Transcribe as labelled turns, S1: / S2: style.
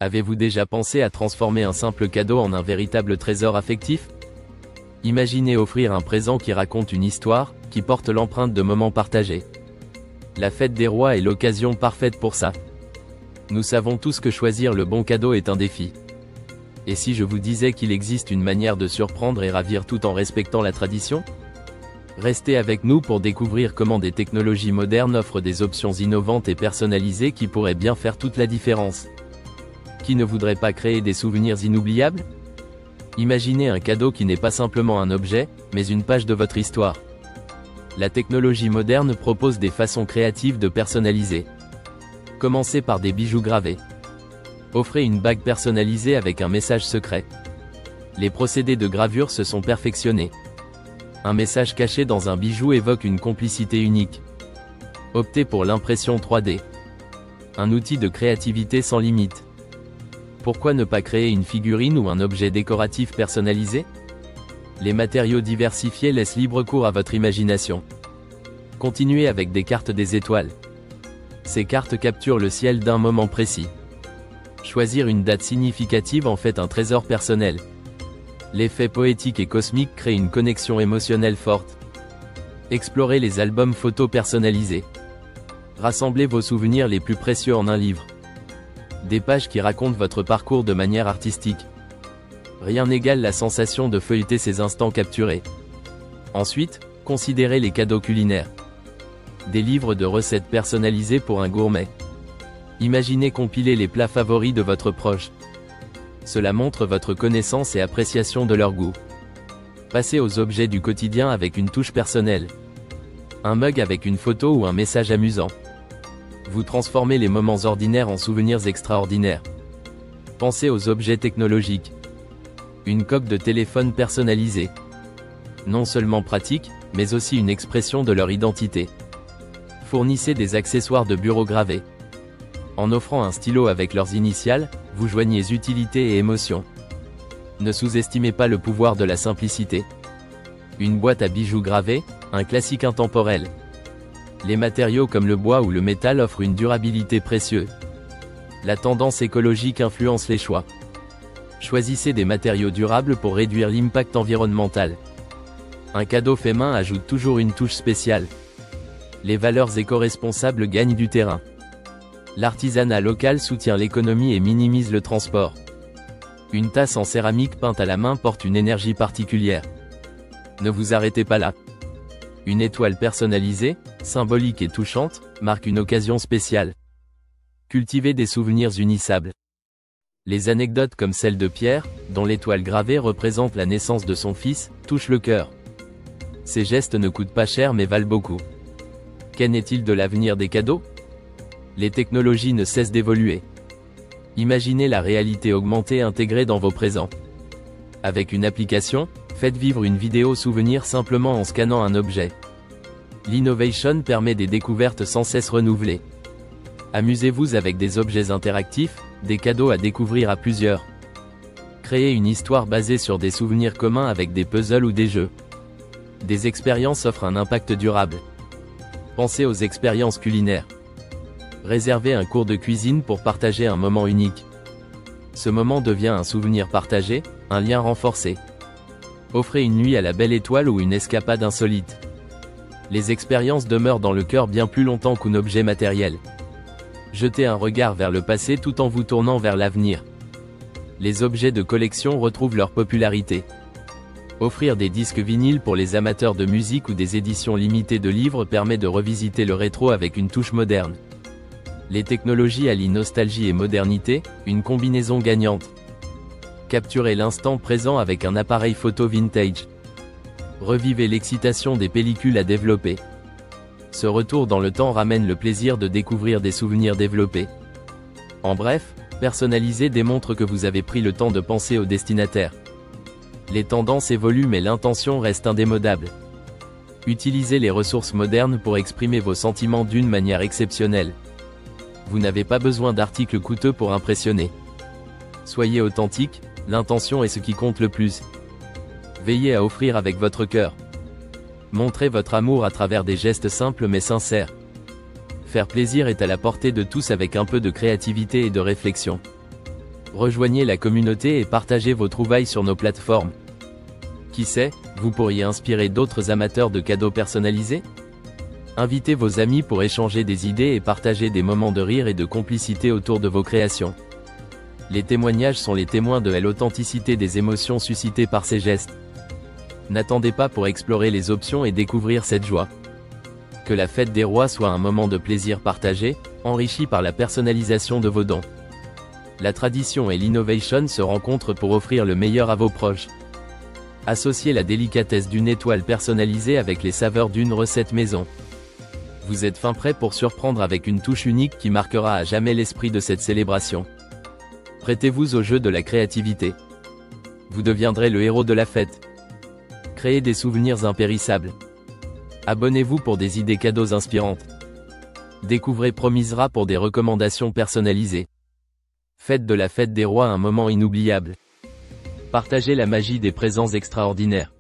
S1: Avez-vous déjà pensé à transformer un simple cadeau en un véritable trésor affectif? Imaginez offrir un présent qui raconte une histoire, qui porte l'empreinte de moments partagés. La fête des rois est l'occasion parfaite pour ça. Nous savons tous que choisir le bon cadeau est un défi. Et si je vous disais qu'il existe une manière de surprendre et ravir tout en respectant la tradition? Restez avec nous pour découvrir comment des technologies modernes offrent des options innovantes et personnalisées qui pourraient bien faire toute la différence. Qui ne voudrait pas créer des souvenirs inoubliables? Imaginez un cadeau qui n'est pas simplement un objet, mais une page de votre histoire. La technologie moderne propose des façons créatives de personnaliser. Commencez par des bijoux gravés. Offrez une bague personnalisée avec un message secret. Les procédés de gravure se sont perfectionnés. Un message caché dans un bijou évoque une complicité unique. Optez pour l'impression 3D. Un outil de créativité sans limite. Pourquoi ne pas créer une figurine ou un objet décoratif personnalisé? Les matériaux diversifiés laissent libre cours à votre imagination. Continuez avec des cartes des étoiles. Ces cartes capturent le ciel d'un moment précis. Choisir une date significative en fait un trésor personnel. L'effet poétique et cosmique crée une connexion émotionnelle forte. Explorez les albums photos personnalisés. Rassemblez vos souvenirs les plus précieux en un livre. Des pages qui racontent votre parcours de manière artistique. Rien n'égale la sensation de feuilleter ces instants capturés. Ensuite, considérez les cadeaux culinaires. Des livres de recettes personnalisés pour un gourmet. Imaginez compiler les plats favoris de votre proche. Cela montre votre connaissance et appréciation de leur goût. Passez aux objets du quotidien avec une touche personnelle. Un mug avec une photo ou un message amusant. Vous transformez les moments ordinaires en souvenirs extraordinaires. Pensez aux objets technologiques. Une coque de téléphone personnalisée. Non seulement pratique, mais aussi une expression de leur identité. Fournissez des accessoires de bureau gravés. En offrant un stylo avec leurs initiales, vous joignez utilité et émotion. Ne sous-estimez pas le pouvoir de la simplicité. Une boîte à bijoux gravés, un classique intemporel. Les matériaux comme le bois ou le métal offrent une durabilité précieuse. La tendance écologique influence les choix. Choisissez des matériaux durables pour réduire l'impact environnemental. Un cadeau fait main ajoute toujours une touche spéciale. Les valeurs éco-responsables gagnent du terrain. L'artisanat local soutient l'économie et minimise le transport. Une tasse en céramique peinte à la main porte une énergie particulière. Ne vous arrêtez pas là. Une étoile personnalisée, symbolique et touchante, marque une occasion spéciale. Cultivez des souvenirs unissables. Les anecdotes comme celle de Pierre, dont l'étoile gravée représente la naissance de son fils, touchent le cœur. Ces gestes ne coûtent pas cher mais valent beaucoup. Qu'en est-il de l'avenir des cadeaux? Les technologies ne cessent d'évoluer. Imaginez la réalité augmentée intégrée dans vos présents. Avec une application, faites vivre une vidéo souvenir simplement en scannant un objet. L'innovation permet des découvertes sans cesse renouvelées. Amusez-vous avec des objets interactifs, des cadeaux à découvrir à plusieurs. Créez une histoire basée sur des souvenirs communs avec des puzzles ou des jeux. Des expériences offrent un impact durable. Pensez aux expériences culinaires. Réservez un cours de cuisine pour partager un moment unique. Ce moment devient un souvenir partagé, un lien renforcé. Offrez une nuit à la belle étoile ou une escapade insolite. Les expériences demeurent dans le cœur bien plus longtemps qu'un objet matériel. Jetez un regard vers le passé tout en vous tournant vers l'avenir. Les objets de collection retrouvent leur popularité. Offrir des disques vinyles pour les amateurs de musique ou des éditions limitées de livres permet de revisiter le rétro avec une touche moderne. Les technologies allient nostalgie et modernité, une combinaison gagnante. Capturez l'instant présent avec un appareil photo vintage. Revivez l'excitation des pellicules à développer. Ce retour dans le temps ramène le plaisir de découvrir des souvenirs développés. En bref, personnaliser démontre que vous avez pris le temps de penser au destinataire. Les tendances évoluent mais l'intention reste indémodable. Utilisez les ressources modernes pour exprimer vos sentiments d'une manière exceptionnelle. Vous n'avez pas besoin d'articles coûteux pour impressionner. Soyez authentique, l'intention est ce qui compte le plus. Veillez à offrir avec votre cœur. Montrez votre amour à travers des gestes simples mais sincères. Faire plaisir est à la portée de tous avec un peu de créativité et de réflexion. Rejoignez la communauté et partagez vos trouvailles sur nos plateformes. Qui sait, vous pourriez inspirer d'autres amateurs de cadeaux personnalisés? Invitez vos amis pour échanger des idées et partager des moments de rire et de complicité autour de vos créations. Les témoignages sont les témoins de l'authenticité des émotions suscitées par ces gestes. N'attendez pas pour explorer les options et découvrir cette joie. Que la fête des rois soit un moment de plaisir partagé, enrichi par la personnalisation de vos dons. La tradition et l'innovation se rencontrent pour offrir le meilleur à vos proches. Associez la délicatesse d'une étoile personnalisée avec les saveurs d'une recette maison. Vous êtes fin prêt pour surprendre avec une touche unique qui marquera à jamais l'esprit de cette célébration. Prêtez-vous au jeu de la créativité. Vous deviendrez le héros de la fête. Créez des souvenirs impérissables. Abonnez-vous pour des idées cadeaux inspirantes. Découvrez Promisera pour des recommandations personnalisées. Faites de la fête des rois un moment inoubliable. Partagez la magie des présents extraordinaires.